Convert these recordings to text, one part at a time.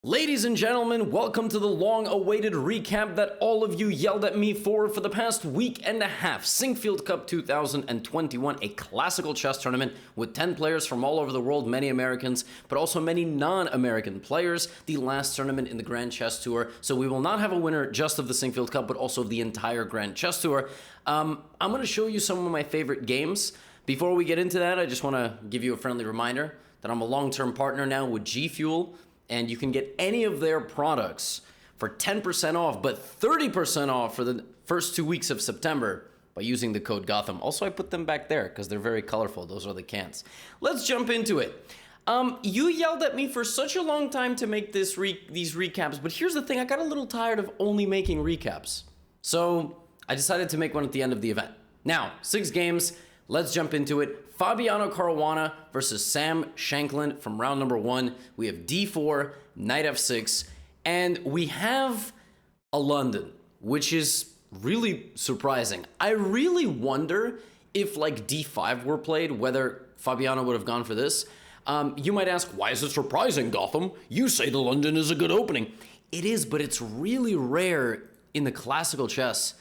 Ladies and gentlemen, welcome to the long-awaited recap that all of you yelled at me for the past week and a half. Sinquefield Cup 2021, a classical chess tournament with 10 players from all over the world, many Americans, but also many non-American players, the last tournament in the Grand Chess Tour. So we will not have a winner just of the Sinquefield Cup, but also of the entire Grand Chess Tour. I'm going to show you some of my favorite games. Before we get into that, I just want to give you a friendly reminder that I'm a long-term partner now with G Fuel. And you can get any of their products for 10% off, but 30% off for the first 2 weeks of September by using the code Gotham. Also, I put them back there because they're very colorful. Those are the cans. Let's jump into it. You yelled at me for such a long time to make these recaps, but here's the thing. I got a little tired of only making recaps. So I decided to make one at the end of the event. Now, 6 games. Let's jump into it. Fabiano Caruana versus Sam Shankland from round number 1. We have d4, knight f6, and we have a London, which is really surprising. I really wonder if like d5 were played, whether Fabiano would have gone for this. You might ask, why is it surprising, Gotham? You say the London is a good opening. It is, but it's really rare in the classical chess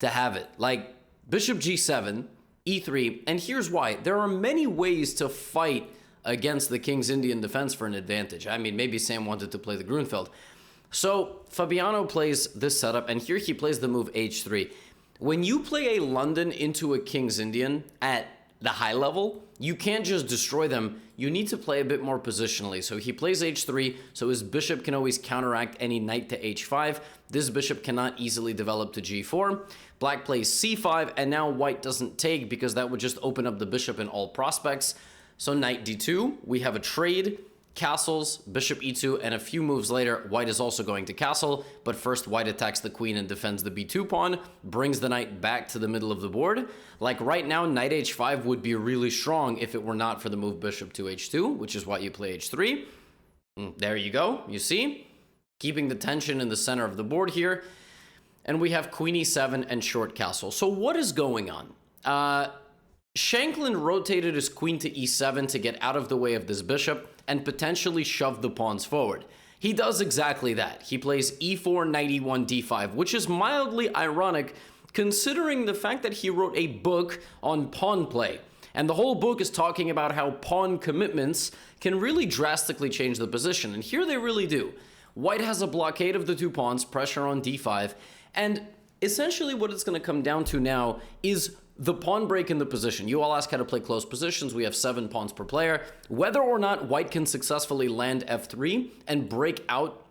to have it. Like bishop g7, e3, and here's why. There are many ways to fight against the King's Indian defense for an advantage. I mean, maybe Sam wanted to play the Grunfeld. So Fabiano plays this setup, and here he plays the move h3. When you play a London into a King's Indian at the high level, you can't just destroy them. You need to play a bit more positionally. So he plays h3, so his bishop can always counteract any knight to h5. This bishop cannot easily develop to g4. Black plays c5, and now white doesn't take because that would just open up the bishop in all prospects. So knight d2, we have a trade, castles, bishop e2, and a few moves later, white is also going to castle, but first white attacks the queen and defends the b2 pawn, brings the knight back to the middle of the board. Like right now, knight h5 would be really strong if it were not for the move bishop to h2, which is why you play h3. There you go, you see? Keeping the tension in the center of the board here. And we have queen e7 and short castle. So what is going on? Shankland rotated his queen to e7 to get out of the way of this bishop and potentially shove the pawns forward. He does exactly that. He plays e4, knight e1, d5, which is mildly ironic considering the fact that he wrote a book on pawn play. And the whole book is talking about how pawn commitments can really drastically change the position. And here they really do. White has a blockade of the 2 pawns, pressure on d5, and essentially what it's going to come down to now is the pawn break in the position. You all ask how to play close positions. We have 7 pawns per player. Whether or not white can successfully land f3 and break out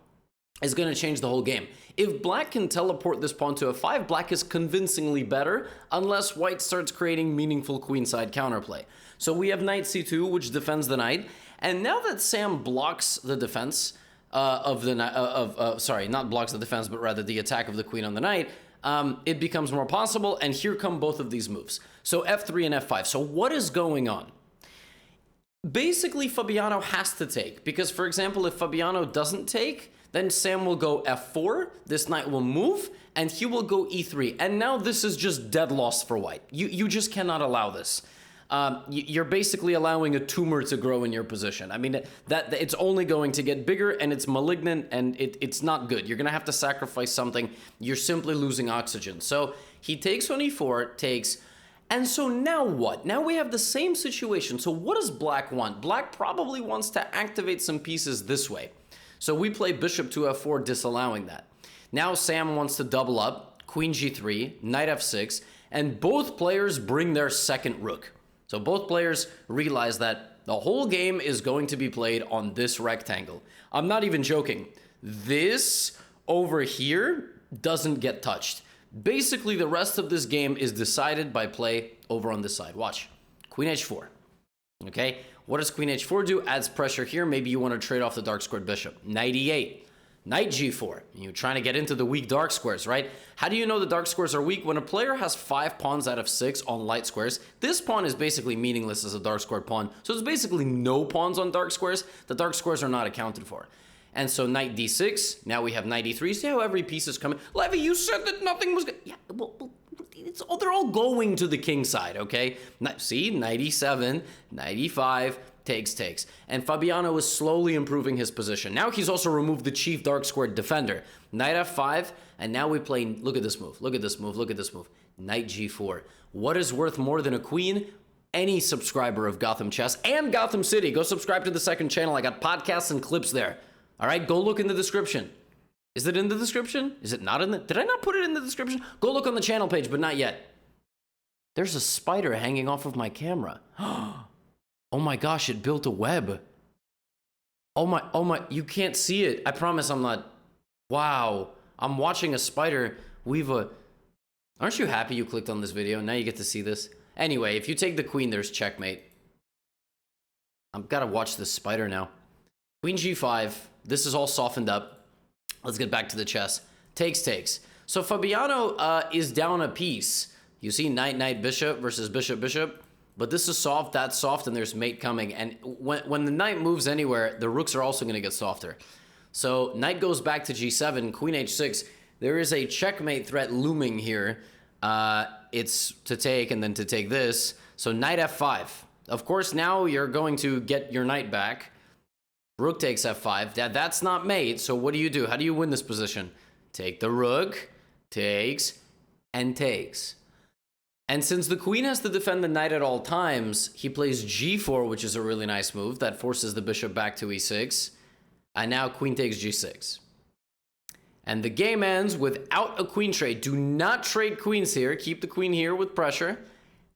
is going to change the whole game. If black can teleport this pawn to f5, black is convincingly better unless white starts creating meaningful queenside counterplay. So we have knight c2, which defends the knight. And now that Sam blocks the defense, not blocks the defense, but rather the attack of the queen on the knight, it becomes more possible, and here come both of these moves. So f3 and f5. So what is going on? Basically, Fabiano has to take, because, for example, if Fabiano doesn't take, then Sam will go f4, this knight will move, and he will go e3. And now this is just dead loss for white. You just cannot allow this. You're basically allowing a tumor to grow in your position. I mean, that it's only going to get bigger, and it's malignant, and it's not good. You're going to have to sacrifice something. You're simply losing oxygen. So he takes on e4, takes, and so now what? Now we have the same situation. So what does black want? Black probably wants to activate some pieces this way. So we play bishop to f4, disallowing that. Now Sam wants to double up, queen g3, knight f6, and both players bring their second rook. So both players realize that the whole game is going to be played on this rectangle. I'm not even joking. This over here doesn't get touched. Basically, the rest of this game is decided by play over on this side. Watch. Queen h4. Okay? What does queen h4 do? Adds pressure here. Maybe you want to trade off the dark squared bishop. Knight e8. Knight g4. You're trying to get into the weak dark squares, right? How do you know the dark squares are weak? When a player has 5 pawns out of 6 on light squares, this pawn is basically meaningless as a dark squared pawn. So there's basically no pawns on dark squares. The dark squares are not accounted for. And so knight d6. Now we have knight e3. See how every piece is coming? Levy, you said that nothing was good. Yeah, well, they're all going to the king side, okay? See, knight e7, knight e5, takes. And Fabiano is slowly improving his position. Now he's also removed the chief dark squared defender. Knight f5, and now we play, look at this move, look at this move, look at this move. Knight g4. What is worth more than a queen? Any subscriber of Gotham Chess and Gotham City. Go subscribe to the second channel. I got podcasts and clips there. All right, go look in the description. Is it in the description? Is it not in the... Did I not put it in the description? Go look on the channel page, but not yet. There's a spider hanging off of my camera. Oh my gosh, it built a web. Oh my, you can't see it. I promise I'm not... Wow, I'm watching a spider weave a... Aren't you happy you clicked on this video? Now you get to see this. Anyway, if you take the queen, there's checkmate. I've got to watch this spider now. Queen g5. This is all softened up. Let's get back to the chess. Takes. So Fabiano is down a piece. You see knight, bishop versus bishop. But this is soft, that's soft, and there's mate coming. And when the knight moves anywhere, the rooks are also going to get softer. So knight goes back to g7, queen h6. There is a checkmate threat looming here. It's to take and then to take this. So knight f5. Of course, now you're going to get your knight back. Rook takes f5. That's not mate, so what do? How do you win this position? Take the rook, takes, and takes. And since the queen has to defend the knight at all times, he plays g4, which is a really nice move. That forces the bishop back to e6. And now queen takes g6. And the game ends without a queen trade. Do not trade queens here. Keep the queen here with pressure.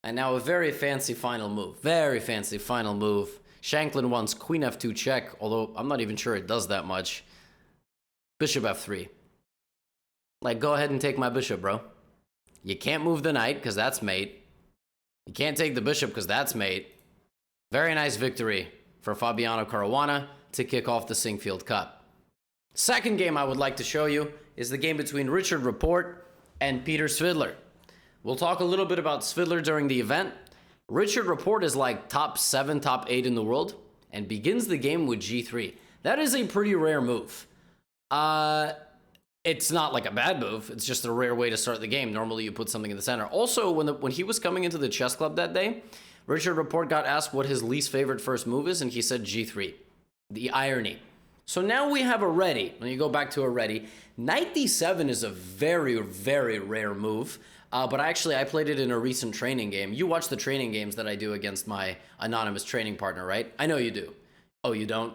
And now a very fancy final move. Very fancy final move. Shanklin wants queen f2 check, although I'm not even sure it does that much. Bishop f3. Like, go ahead and take my bishop, bro. You can't move the knight, because that's mate. You can't take the bishop, because that's mate. Very nice victory for Fabiano Caruana to kick off the Sinquefield Cup. Second game I would like to show you is the game between Richard Rapport and Peter Svidler. We'll talk a little bit about Svidler during the event. Richard Rapport is like top 7, top 8 in the world, and begins the game with g3. That is a pretty rare move. It's not like a bad move. It's just a rare way to start the game. Normally, you put something in the center. Also, when he was coming into the chess club that day, Richard Rapport got asked what his least favorite first move is, and he said g3. The irony. So now we have a ready. When you go back to a ready, knight d7 is a very, very rare move. But I played it in a recent training game. You watch the training games that I do against my anonymous training partner, right? I know you do. Oh, you don't?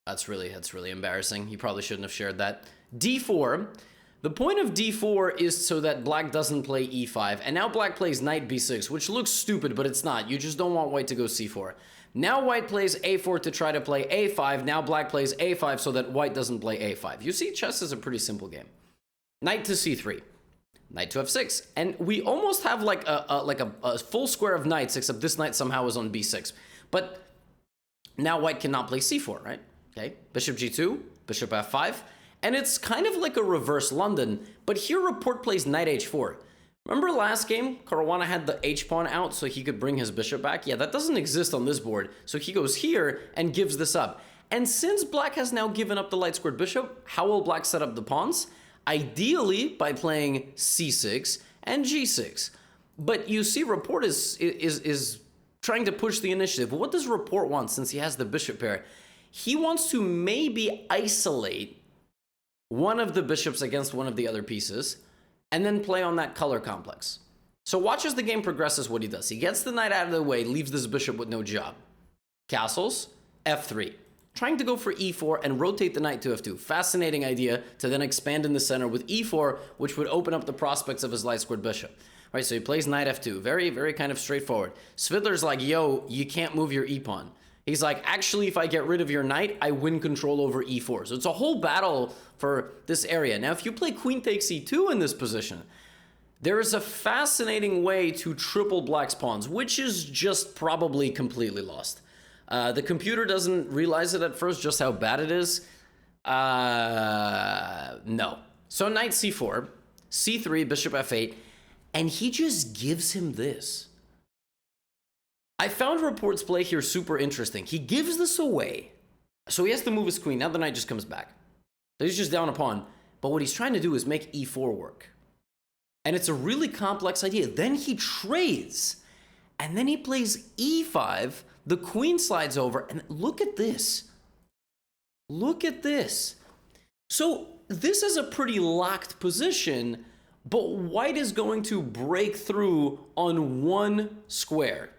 That's really embarrassing. You probably shouldn't have shared that. d4. The point of d4 is so that black doesn't play e5. And now black plays knight b6, which looks stupid, but it's not. You just don't want white to go c4. Now white plays a4 to try to play a5. Now black plays a5 so that white doesn't play a5. You see, chess is a pretty simple game. Knight to c3. Knight to f6. And we almost have like a full square of knights, except this knight somehow is on b6. But now white cannot play c4, right? Okay, bishop g2, bishop f5. And it's kind of like a reverse London, but here Rapport plays knight h4. Remember last game, Caruana had the h-pawn out so he could bring his bishop back? Yeah, that doesn't exist on this board. So he goes here and gives this up. And since black has now given up the light squared bishop, how will black set up the pawns? Ideally by playing c6 and g6. But you see Rapport is trying to push the initiative. What does Rapport want since he has the bishop pair? He wants to maybe isolate one of the bishops against one of the other pieces, and then play on that color complex. So watch as the game progresses what he does. He gets the knight out of the way, leaves this bishop with no job. Castles, f3. Trying to go for e4 and rotate the knight to f2. Fascinating idea to then expand in the center with e4, which would open up the prospects of his light squared bishop. Right, so he plays knight f2. Very, very kind of straightforward. Svidler's like, yo, you can't move your e-pawn. He's like, actually, if I get rid of your knight, I win control over e4. So it's a whole battle for this area. Now, if you play queen takes e2 in this position, there is a fascinating way to triple black's pawns, which is just probably completely lost. The computer doesn't realize it at first, just how bad it is. No. So knight c4, c3, bishop f8, and he just gives him this. I found Rapport's play here super interesting. He gives this away. So he has to move his queen. Now the knight just comes back. So he's just down a pawn. But what he's trying to do is make e4 work. And it's a really complex idea. Then he trades. And then he plays e5 The queen slides over, and look at this. Look at this. So this is a pretty locked position, but white is going to break through on one square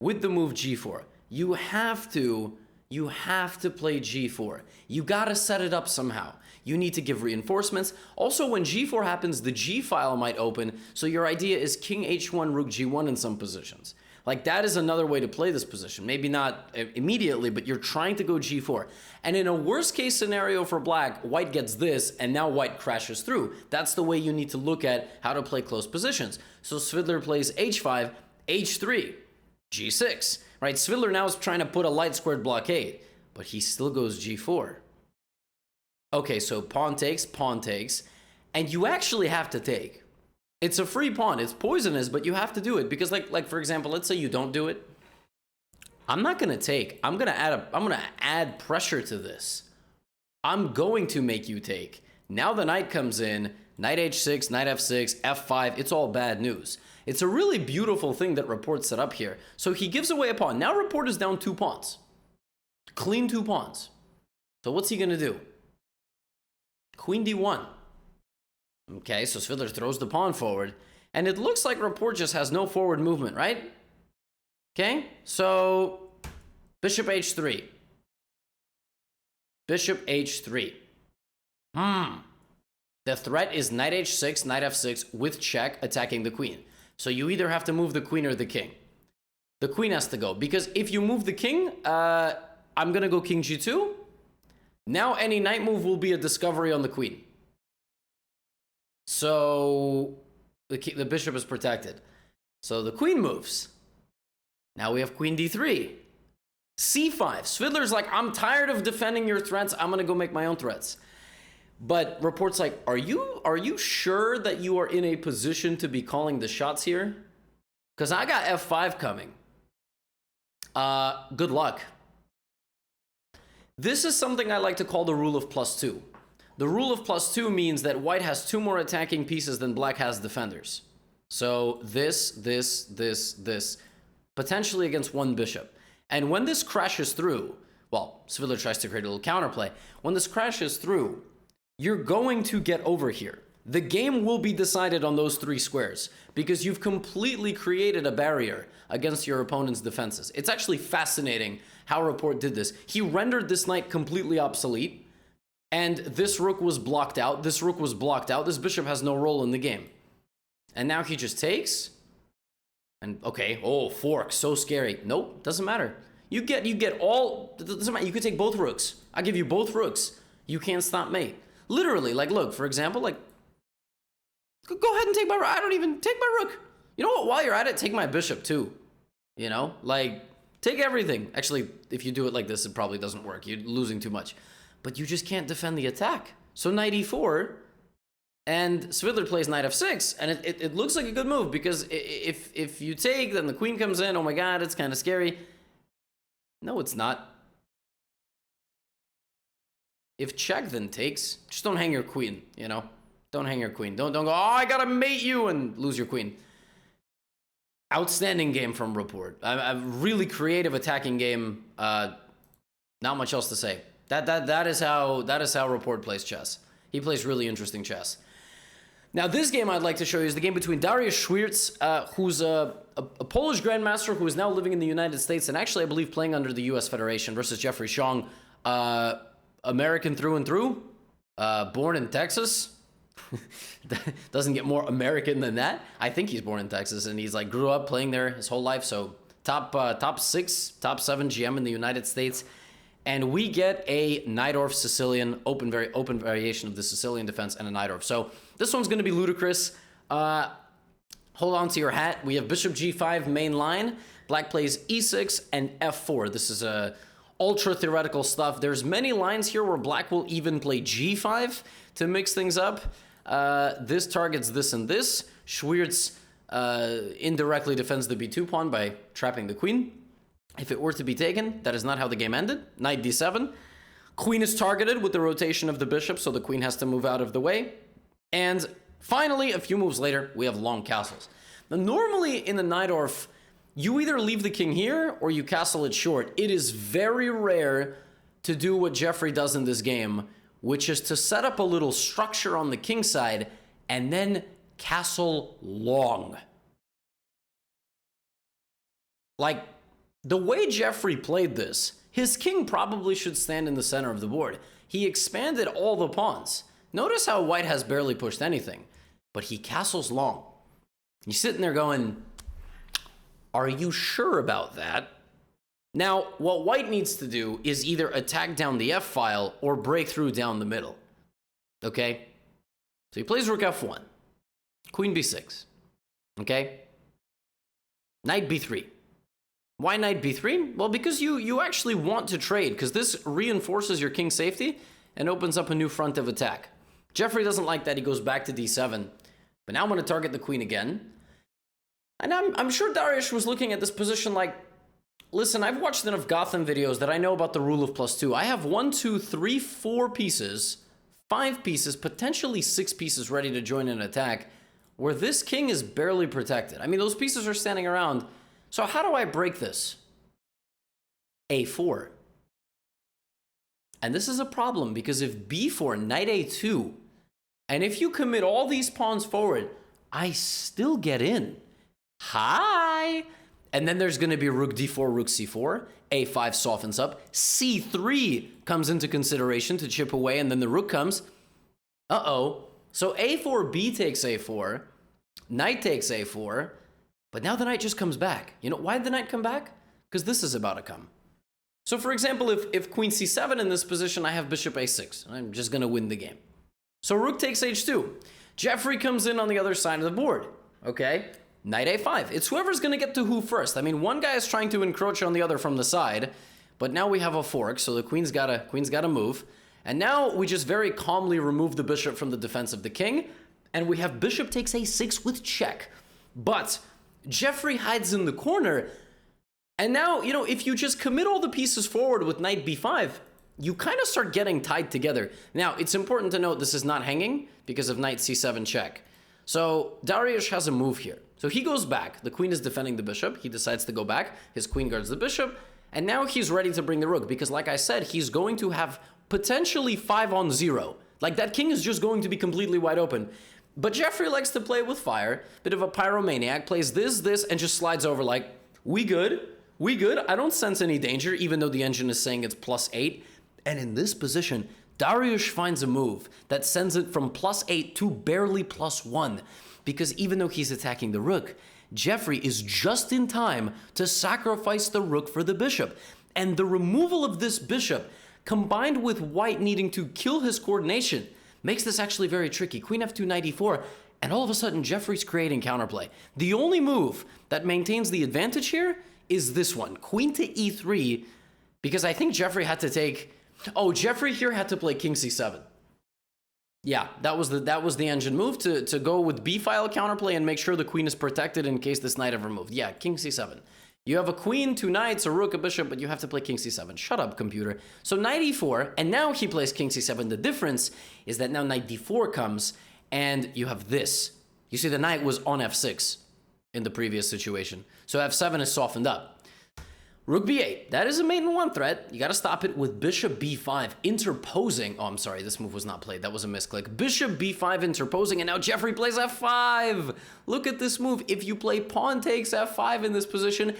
with the move g4. You have to play g4. You gotta set it up somehow. You need to give reinforcements. Also, when g4 happens, the g file might open, so your idea is king h1, rook g1 in some positions. Like, that is another way to play this position. Maybe not immediately, but you're trying to go g4. And in a worst case scenario for black, white gets this, and now white crashes through. That's the way you need to look at how to play close positions. So Svidler plays h5, h3, g6, right? Svidler now is trying to put a light squared blockade, but he still goes g4. Okay, so pawn takes, and you actually have to take. It's a free pawn. It's poisonous, but you have to do it because, like for example, let's say you don't do it. I'm not gonna take. I'm gonna add pressure to this. I'm going to make you take. Now the knight comes in. Knight h6, knight f6, f5. It's all bad news. It's a really beautiful thing that Rapport set up here. So he gives away a pawn. Now Rapport is down 2 pawns. Clean 2 pawns. So what's he gonna do? Queen d1. Okay, so Svidler throws the pawn forward, and it looks like Rapport just has no forward movement, right? Okay, so bishop h3. Bishop h3. The threat is knight h6, knight f6 with check attacking the queen. So you either have to move the queen or the king. The queen has to go, because if you move the king, I'm gonna go king g2. Now any knight move will be a discovery on the queen. So the bishop is protected. So the queen moves. Now we have queen d3. c5. Svidler's like, I'm tired of defending your threats. I'm going to go make my own threats. But Rapport's like, are you sure that you are in a position to be calling the shots here? Because I got f5 coming. Good luck. This is something I like to call the rule of +2. The rule of +2 means that white has 2 more attacking pieces than black has defenders. So this, potentially against 1 bishop. And when this crashes through, well, Svidler tries to create a little counterplay. When this crashes through, you're going to get over here. The game will be decided on those 3 squares because you've completely created a barrier against your opponent's defenses. It's actually fascinating how Rapport did this. He rendered this knight completely obsolete. And this rook was blocked out. This rook was blocked out. This bishop has no role in the game. And now he just takes. And okay, oh, fork, so scary. Nope, doesn't matter. You get all, doesn't matter. You could take both rooks. I'll give you both rooks. You can't stop me. Literally, like, look, for example, like, go ahead and take my rook. I don't even take my rook. You know what? While you're at it, take my bishop too. You know, like, take everything. Actually, if you do it like this, it probably doesn't work. You're losing too much. But you just can't defend the attack. So knight e4, and Svidler plays knight f6, and it looks like a good move, because if you take, then the queen comes in. Oh my god, it's kind of scary. No, it's not. If check, then takes. Just don't hang your queen, you know? Don't hang your queen. Don't go, oh, I gotta mate you, and lose your queen. Outstanding game from Rapport. A really creative attacking game. Not much else to say. That is how Rapport plays chess. He plays really interesting chess. Now, this game I'd like to show you is the game between Dariusz Schwierz, who's a Polish grandmaster who is now living in the United States and actually, I believe, playing under the U.S. Federation, versus Jeffrey Xiong, American through and through, born in Texas. Doesn't get more American than that. I think he's born in Texas, and he's like grew up playing there his whole life. So top 6, top 7 GM in the United States. And we get a Najdorf Sicilian, open variation of the Sicilian defense, and a Najdorf. So this one's going to be ludicrous. Hold on to your hat. We have bishop g5 main line. Black plays e6 and f4. This is ultra theoretical stuff. There's many lines here where black will even play g5 to mix things up. This targets this and this. Schwierz indirectly defends the b2 pawn by trapping the queen. If it were to be taken, that is not how the game ended. Knight d7. Queen is targeted with the rotation of the bishop, so the queen has to move out of the way. And finally, a few moves later, we have long castles. Now, normally in the Najdorf, you either leave the king here or you castle it short. It is very rare to do what Jeffrey does in this game, which is to set up a little structure on the king side and then castle long. Like, the way Jeffrey played this, his king probably should stand in the center of the board. He expanded all the pawns. Notice how white has barely pushed anything, but he castles long. You're sitting there going, are you sure about that? Now, what white needs to do is either attack down the F file or break through down the middle. Okay? So he plays rook F1, queen B6. Okay? Knight B3. Why knight B3? Well, because you actually want to trade, because this reinforces your king's safety and opens up a new front of attack. Jeffrey doesn't like that. He goes back to D7. But now I'm going to target the queen again. And I'm sure Dariush was looking at this position like, listen, I've watched enough Gotham videos that I know about the rule of +2. I have 1, 2, 3, 4 pieces, 5 pieces, potentially 6 pieces ready to join an attack, where this king is barely protected. I mean, those pieces are standing around. So how do I break this? A4. And this is a problem, because if B4, knight A2, and if you commit all these pawns forward, I still get in. Hi! And then there's going to be rook D4, rook C4, A5 softens up, C3 comes into consideration to chip away, and then the rook comes. Uh-oh. So A4, B takes A4, knight takes A4, but now the knight just comes back. You know, why did the knight come back? Because this is about to come. So for example, if queen C7 in this position, I have bishop A6. I'm just going to win the game. So rook takes H2. Jeffrey comes in on the other side of the board. Okay? Knight A5. It's whoever's going to get to who first. I mean, one guy is trying to encroach on the other from the side, but now we have a fork, so the queen's got to move. And now we just very calmly remove the bishop from the defense of the king, and we have bishop takes A6 with check. But Jeffrey hides in the corner, and now, you know, if you just commit all the pieces forward with knight B5, you kind of start getting tied together. Now, it's important to note this is not hanging because of knight C7 check. So Dariush has a move here. So he goes back. The queen is defending the bishop. He decides to go back. His queen guards the bishop. And now he's ready to bring the rook because, like I said, he's going to have potentially 5 on 0. Like, that king is just going to be completely wide open. But Jeffrey likes to play with fire. Bit of a pyromaniac. Plays this, and just slides over like, we good. We good. I don't sense any danger, even though the engine is saying it's +8. And in this position, Dariush finds a move that sends it from +8 to barely +1. Because even though he's attacking the rook, Jeffrey is just in time to sacrifice the rook for the bishop. And the removal of this bishop, combined with white needing to kill his coordination, makes this actually very tricky. Queen F2, knight E4, and all of a sudden Jeffrey's creating counterplay. The only move that maintains the advantage here is this one, queen to E3, because I think Jeffrey had to take... Oh, Jeffrey here had to play king C7. Yeah, that was the engine move to go with B-file counterplay and make sure the queen is protected in case this knight ever moved. Yeah, king C7. You have a queen, 2 knights, a rook, a bishop, but you have to play king C7. Shut up, computer. So knight E4, and now he plays king C7. The difference is that now knight D4 comes, and you have this. You see, the knight was on F6 in the previous situation. So F7 is softened up. Rook B8, that is a mate in 1 threat. You got to stop it with bishop B5 interposing. Oh, I'm sorry, this move was not played. That was a misclick. Bishop B5 interposing, and now Jeffrey plays F5. Look at this move. If you play pawn takes F5 in this position,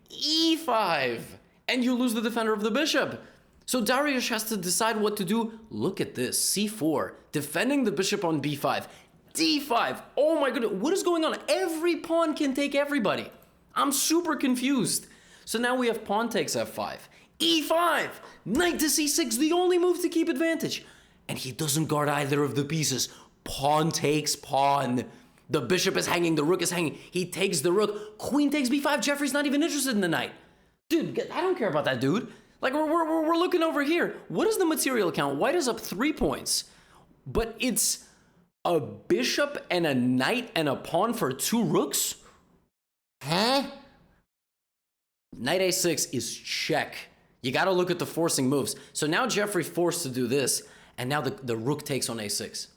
E5, and you lose the defender of the bishop. So Dariush has to decide what to do. Look at this, C4, defending the bishop on B5. D5, oh my goodness, what is going on? Every pawn can take everybody. I'm super confused. So now we have pawn takes F5, E5, knight to C6, the only move to keep advantage. And he doesn't guard either of the pieces. Pawn takes pawn. The bishop is hanging, the rook is hanging. He takes the rook, queen takes B5, Jeffrey's not even interested in the knight. Dude, I don't care about that, dude. Like, we're looking over here. What is the material count? White is up 3 points, but it's a bishop and a knight and a pawn for 2 rooks? Huh? Knight A6 is check. You got to look at the forcing moves. So now Jeffrey forced to do this, and now the rook takes on A6.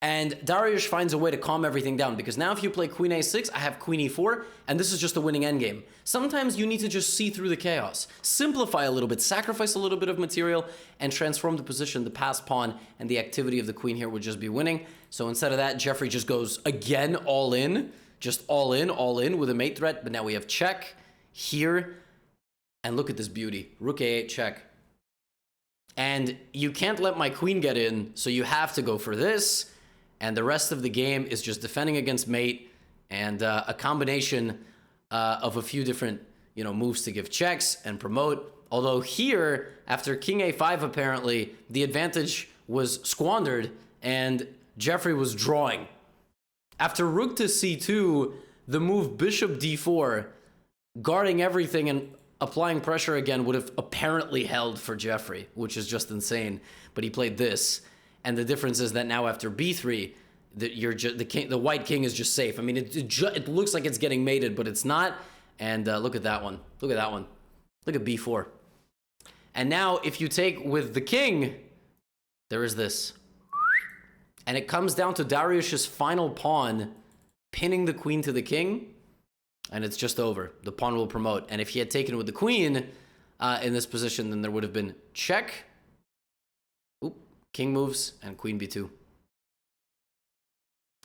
And Darius finds a way to calm everything down, because now if you play queen a6, I have queen e4, and this is just a winning endgame. Sometimes you need to just see through the chaos, simplify a little bit, sacrifice a little bit of material, and transform the position. The passed pawn and the activity of the queen here would just be winning. So instead of that, Jeffrey just goes again all in, just all in with a mate threat. But now we have check here, and look at this beauty. Rook a8 check. And you can't let my queen get in, so you have to go for this. And the rest of the game is just defending against mate and a combination of a few different, moves to give checks and promote. Although here, after king a5, apparently, the advantage was squandered and Jeffrey was drawing. After rook to c2, the move bishop d4, guarding everything and applying pressure again, would have apparently held for Jeffrey, which is just insane. But he played this. And the difference is that now after b3, the white king is just safe. I mean, it looks like it's getting mated, but it's not. And look at that one. Look at that one. Look at b4. And now if you take with the king, there is this. And it comes down to Darius's final pawn pinning the queen to the king. And it's just over. The pawn will promote. And if he had taken with the queen in this position, then there would have been check. King moves, and queen b2.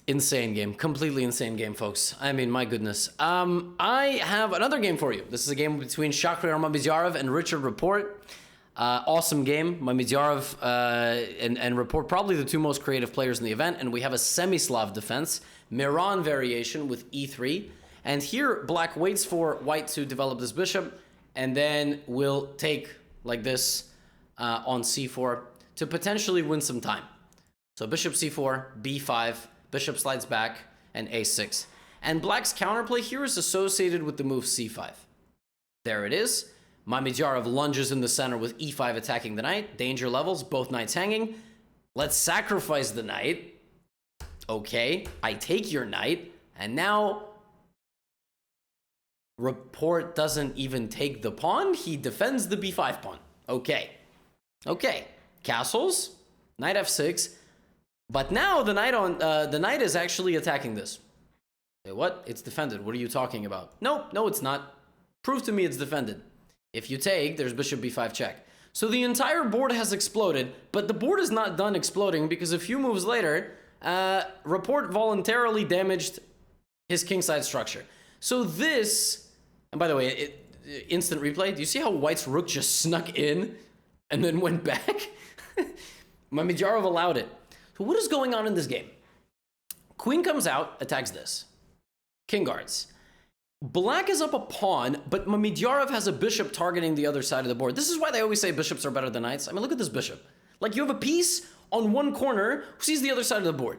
Insane game. Completely insane game, folks. I mean, my goodness. I have another game for you. This is a game between Shahriar Mamedyarov and Richard Rapport. Awesome game. Mamedyarov and Rapport, probably the two most creative players in the event. And we have a semi-Slav defense, Miran variation with e3. And here, black waits for white to develop this bishop, and then will take, like this, on c4, to potentially win some time. So bishop c4, b5, bishop slides back, and a6. And black's counterplay here is associated with the move c5. There it is. Mamedyarov lunges in the center with e5 attacking the knight. Danger levels, both knights hanging. Let's sacrifice the knight. Okay, I take your knight. And now Rapport doesn't even take the pawn. He defends the b5 pawn. Okay. Castles, knight f6, but now the knight is actually attacking this. Say, what? It's defended. What are you talking about? No, it's not. Prove to me it's defended. If you take, there's bishop b5 check. So the entire board has exploded, but the board is not done exploding, because a few moves later, Rapport voluntarily damaged his kingside structure. So this, and by the way, instant replay. Do you see how white's rook just snuck in and then went back? Mamedyarov allowed it. So what is going on in this game? Queen comes out, attacks this. King guards. Black is up a pawn, but Mamedyarov has a bishop targeting the other side of the board. This is why they always say bishops are better than knights. I mean, look at this bishop. Like, you have a piece on one corner who sees the other side of the board.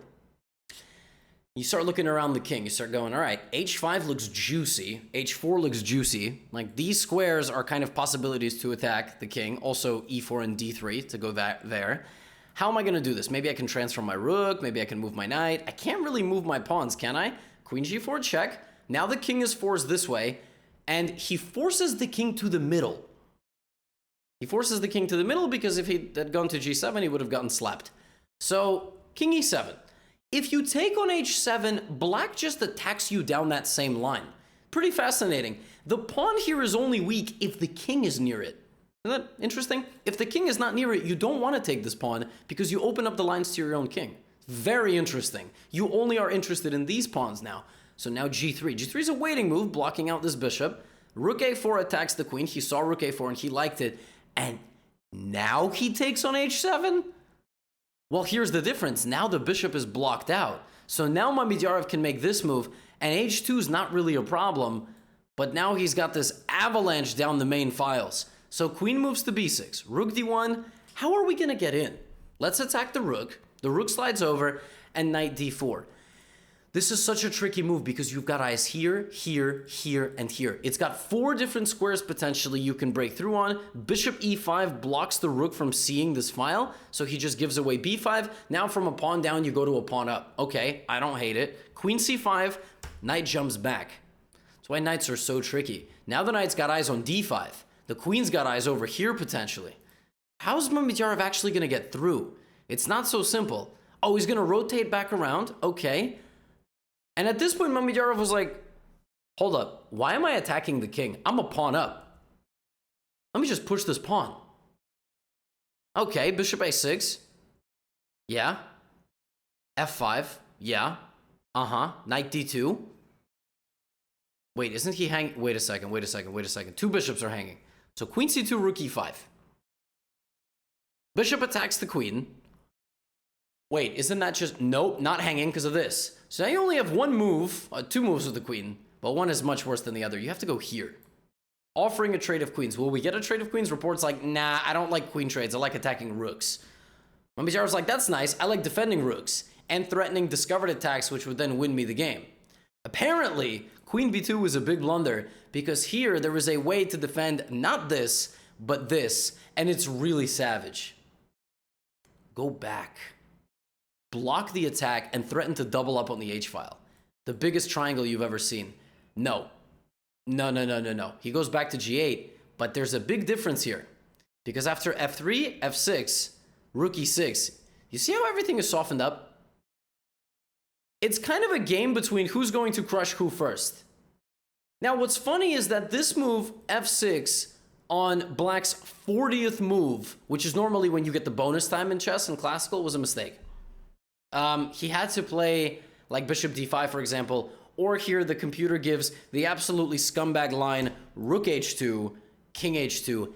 You start looking around the king. You start going, all right, h5 looks juicy. h4 looks juicy. Like, these squares are kind of possibilities to attack the king. Also, e4 and d3 to go there. How am I going to do this? Maybe I can transfer my rook. Maybe I can move my knight. I can't really move my pawns, can I? Queen g4 check. Now the king is forced this way, and he forces the king to the middle. He forces the king to the middle because if he had gone to g7, he would have gotten slapped. So, king e7. If you take on h7, black just attacks you down that same line. Pretty fascinating. The pawn here is only weak if the king is near it. Isn't that interesting? If the king is not near it, you don't want to take this pawn because you open up the lines to your own king. Very interesting. You only are interested in these pawns now. So now g3. g3 is a waiting move, blocking out this bishop. Rook a4 attacks the queen. He saw rook a4 and he liked it. And now he takes on h7? Well, here's the difference. Now the bishop is blocked out. So now Mamedyarov can make this move, and h2 is not really a problem, but now he's got this avalanche down the main files. So queen moves to b6, rook d1. How are we going to get in? Let's attack the rook. The rook slides over, and knight d4. This is such a tricky move because you've got eyes here, here, here, and here. It's got 4 different squares potentially you can break through on. Bishop e5 blocks the rook from seeing this file, so he just gives away b5. Now from a pawn down, you go to a pawn up. Okay, I don't hate it. Queen c5, knight jumps back. That's why knights are so tricky. Now the knight's got eyes on d5. The queen's got eyes over here potentially. How's Mamedyarov actually going to get through? It's not so simple. Oh, he's gonna rotate back around. Okay. And at this point, Mamedyarov was like, hold up. Why am I attacking the king? I'm a pawn up. Let me just push this pawn. Okay, bishop a6. Yeah. f5. Yeah. Knight d2. Wait, isn't he hanging? Wait a second. Two bishops are hanging. So queen c2, rook e5. Bishop attacks the queen. Wait, isn't that just... Nope, not hanging because of this. So now you only have one move, two moves with the queen, but one is much worse than the other. You have to go here. Offering a trade of queens. Will we get a trade of queens? Reports like, nah, I don't like queen trades. I like attacking rooks. Mambijarov's like, that's nice. I like defending rooks and threatening discovered attacks, which would then win me the game. Apparently, queen b2 was a big blunder because here there was a way to defend not this, but this, and it's really savage. Go back. Block the attack and threaten to double up on the h-file. The biggest triangle you've ever seen. No. No. He goes back to g8, but there's a big difference here. Because after f3, f6, rook e6, you see how everything is softened up? It's kind of a game between who's going to crush who first. Now, what's funny is that this move, f6, on Black's 40th move, which is normally when you get the bonus time in chess and classical, was a mistake. He had to play like bishop d5, for example, or here the computer gives the absolutely scumbag line, rook h2, king h2,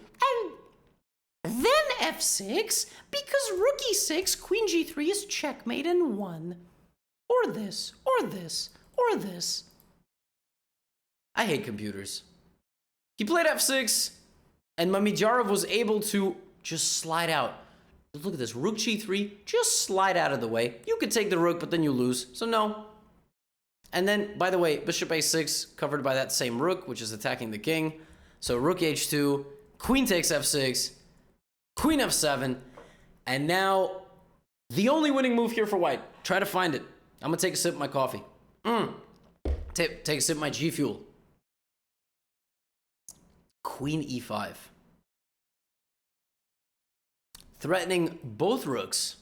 and then f6, because rook e6, queen g3 is checkmate and won. Or this, or this, or this. I hate computers. He played f6, and Mamedyarov was able to just slide out. Look at this, rook g3, just slide out of the way. You could take the rook, but then you lose, so no. And then, by the way, bishop a6 covered by that same rook, which is attacking the king. So rook h2, queen takes f6, queen f7, and now the only winning move here for white. Try to find it. I'm gonna take a sip of my coffee. Take a sip of my G Fuel. Queen e5. Threatening both rooks.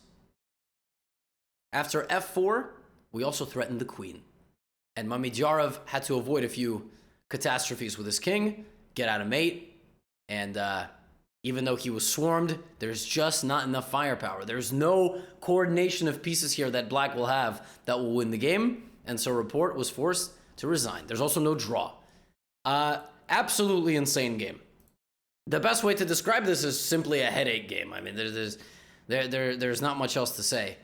After f4, we also threatened the queen. And Mamedyarov had to avoid a few catastrophes with his king, get out of mate, and even though he was swarmed, there's just not enough firepower. There's no coordination of pieces here that Black will have that will win the game, and so Report was forced to resign. There's also no draw. Absolutely insane game. The best way to describe this is simply a headache game. I mean, there's not much else to say.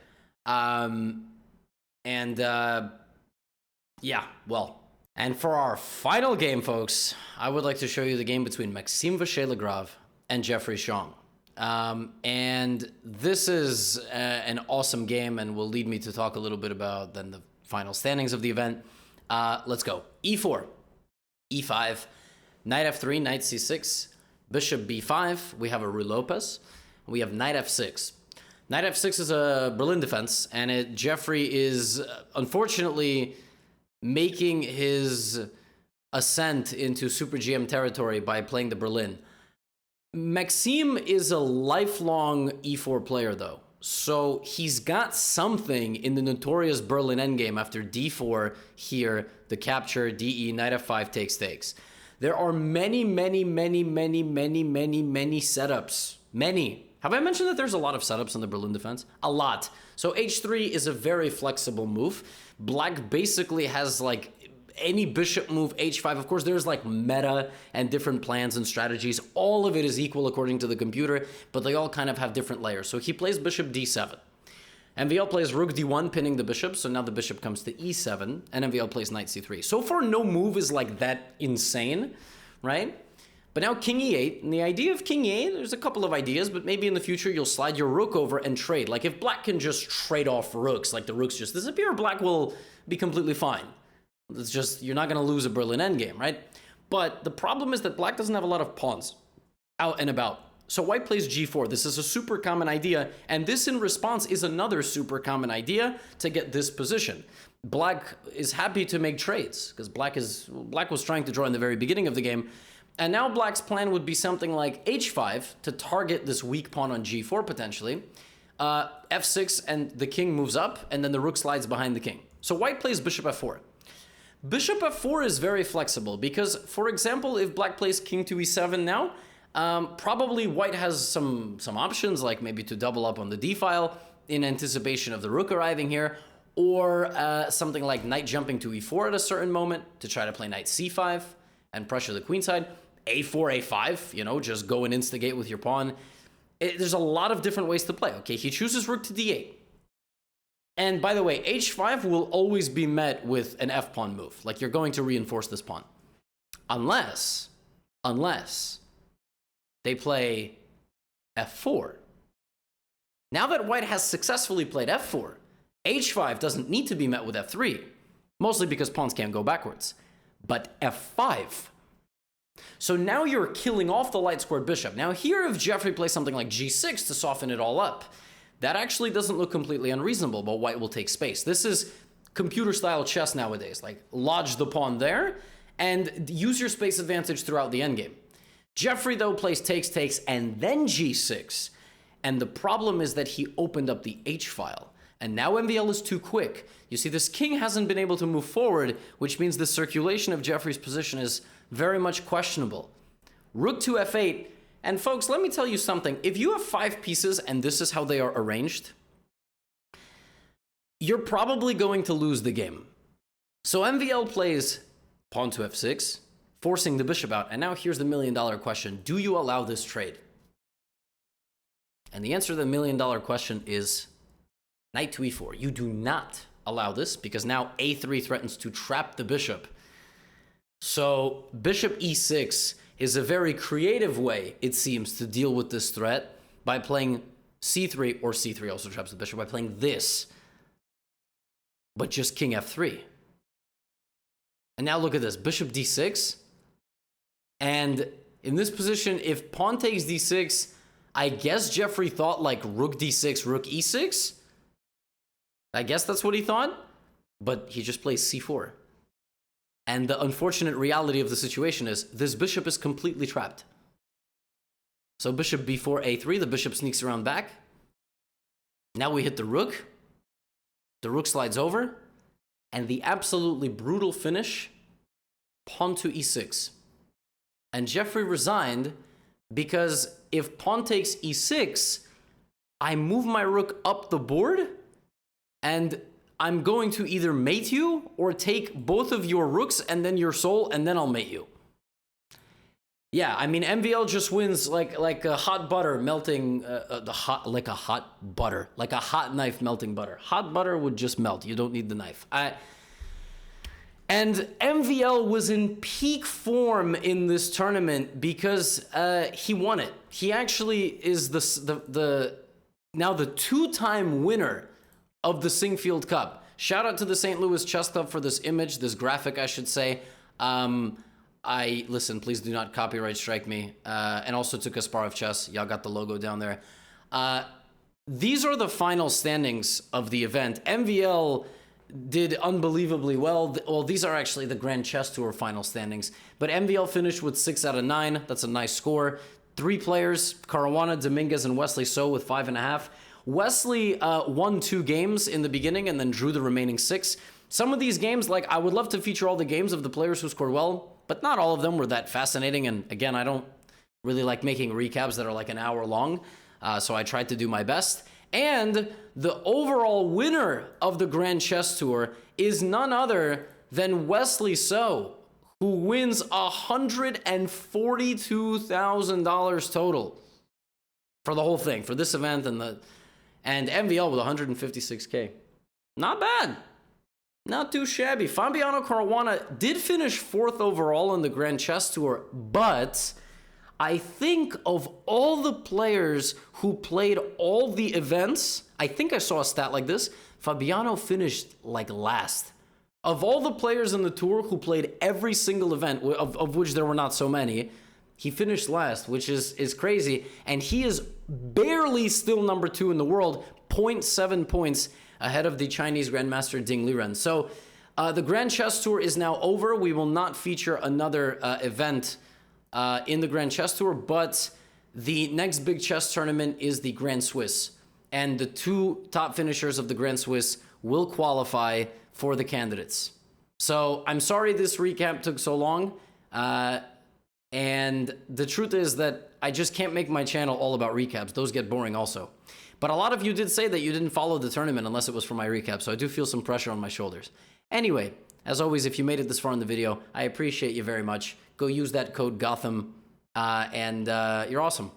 Yeah, well. And for our final game, folks, I would like to show you the game between Maxime Vachier-Lagrave and Jeffrey Chong. And this is an awesome game and will lead me to talk a little bit about then the final standings of the event. Let's go. e4, e5, knight f3, knight c6, bishop b5. We have a Ruy Lopez. We have knight f6. Knight f6 is a Berlin defense, and Jeffrey is unfortunately making his ascent into Super GM territory by playing the Berlin. Maxime is a lifelong e4 player, though. So he's got something in the notorious Berlin endgame after d4 here, the capture, de, knight f5 takes. There are many setups. Many. Have I mentioned that there's a lot of setups in the Berlin defense? A lot. So h3 is a very flexible move. Black basically has like any bishop move, h5. Of course, there's like meta and different plans and strategies. All of it is equal according to the computer, but they all kind of have different layers. So he plays bishop d7. MVL plays rook d1, pinning the bishop. So now the bishop comes to e7, and MVL plays knight c3. So far, no move is like that insane, right? But now king e8, and the idea of king e8, there's a couple of ideas, but maybe in the future you'll slide your rook over and trade. Like if Black can just trade off rooks, like the rooks just disappear, Black will be completely fine. It's just, you're not going to lose a Berlin endgame, right? But the problem is that Black doesn't have a lot of pawns out and about. So white plays g4. This is a super common idea, and this in response is another super common idea to get this position. Black is happy to make trades, because Black was trying to draw in the very beginning of the game, and now Black's plan would be something like h5 to target this weak pawn on g4 potentially. f6, and the king moves up, and then the rook slides behind the king. So white plays bishop f4. Bishop f4 is very flexible because, for example, if black plays king to e7 now, probably white has some options, like maybe to double up on the d file in anticipation of the rook arriving here, or something like knight jumping to e4 at a certain moment to try to play knight c5 and pressure the queenside. a4, a5, you know, just go and instigate with your pawn. There's a lot of different ways to play. Okay, he chooses rook to d8. And by the way, h5 will always be met with an f-pawn move. Like, you're going to reinforce this pawn. Unless they play f4. Now that white has successfully played f4, h5 doesn't need to be met with f3, mostly because pawns can't go backwards. But f5. So now you're killing off the light-squared bishop. Now here, if Jeffrey plays something like g6 to soften it all up, that actually doesn't look completely unreasonable, but white will take space. This is computer-style chess nowadays. Like, lodge the pawn there and use your space advantage throughout the endgame. Jeffrey, though, plays takes, and then g6. And the problem is that he opened up the h-file. And now MVL is too quick. You see, this king hasn't been able to move forward, which means the circulation of Jeffrey's position is very much questionable. Rook to f8. And folks, let me tell you something. If you have 5 pieces and this is how they are arranged, you're probably going to lose the game. So MVL plays pawn to f6, forcing the bishop out. And now here's the million-dollar question. Do you allow this trade? And the answer to the million-dollar question is knight to e4. You do not allow this because now a3 threatens to trap the bishop. So bishop e6 is a very creative way, it seems, to deal with this threat by playing c3, or c3 also traps the bishop, by playing this, but just king f3. And now look at this, bishop d6. And in this position, if pawn takes d6, I guess Jeffrey thought like rook d6, rook e6. I guess that's what he thought, but he just plays c4. And the unfortunate reality of the situation is this bishop is completely trapped. So bishop b4, a3, the bishop sneaks around back. Now we hit the rook. The rook slides over. And the absolutely brutal finish, pawn to e6. And Jeffrey resigned because if pawn takes e6, I move my rook up the board and I'm going to either mate you or take both of your rooks and then your soul, and then I'll mate you. Yeah, I mean, MVL just wins like a hot butter melting, like a hot knife melting butter. Hot butter would just melt. You don't need the knife. And MVL was in peak form in this tournament because he won it. He actually is now the 2-time winner of the Sinquefield Cup. Shout out to the St. Louis Chess Club for this image, this graphic, I should say. Listen, please do not copyright strike me. And also to Kasparov Chess. Y'all got the logo down there. These are the final standings of the event. MVL did unbelievably well. Well, these are actually the Grand Chess Tour final standings. But MVL finished with 6 out of 9. That's a nice score. 3 players, Caruana, Dominguez, and Wesley So with 5.5. Wesley won 2 games in the beginning and then drew the remaining 6. Some of these games, like, I would love to feature all the games of the players who scored well, but not all of them were that fascinating. And again, I don't really like making recaps that are like an hour long, so I tried to do my best. And the overall winner of the Grand Chess Tour is none other than Wesley So, who wins $142,000 total for the whole thing, for this event, and MVL with 156K. Not bad. Not too shabby. Fabiano Caruana did finish 4th overall in the Grand Chess Tour, but I think of all the players who played all the events, I think I saw a stat like this, Fabiano finished like last. Of all the players in the tour who played every single event, of which there were not so many, he finished last, which is crazy. And he is barely still number 2 in the world, 0.7 points ahead of the Chinese Grandmaster Ding Liren. So the Grand Chess Tour is now over. We will not feature another event in the Grand Chess Tour, but the next big chess tournament is the Grand Swiss and the 2 top finishers of the Grand Swiss will qualify for the candidates. So I'm sorry this recap took so long, and the truth is that I just can't make my channel all about recaps. Those get boring also. But a lot of you did say that you didn't follow the tournament unless it was for my recap, so I do feel some pressure on my shoulders. Anyway, as always, if you made it this far in the video, I appreciate you very much. Go use that code Gotham, and you're awesome.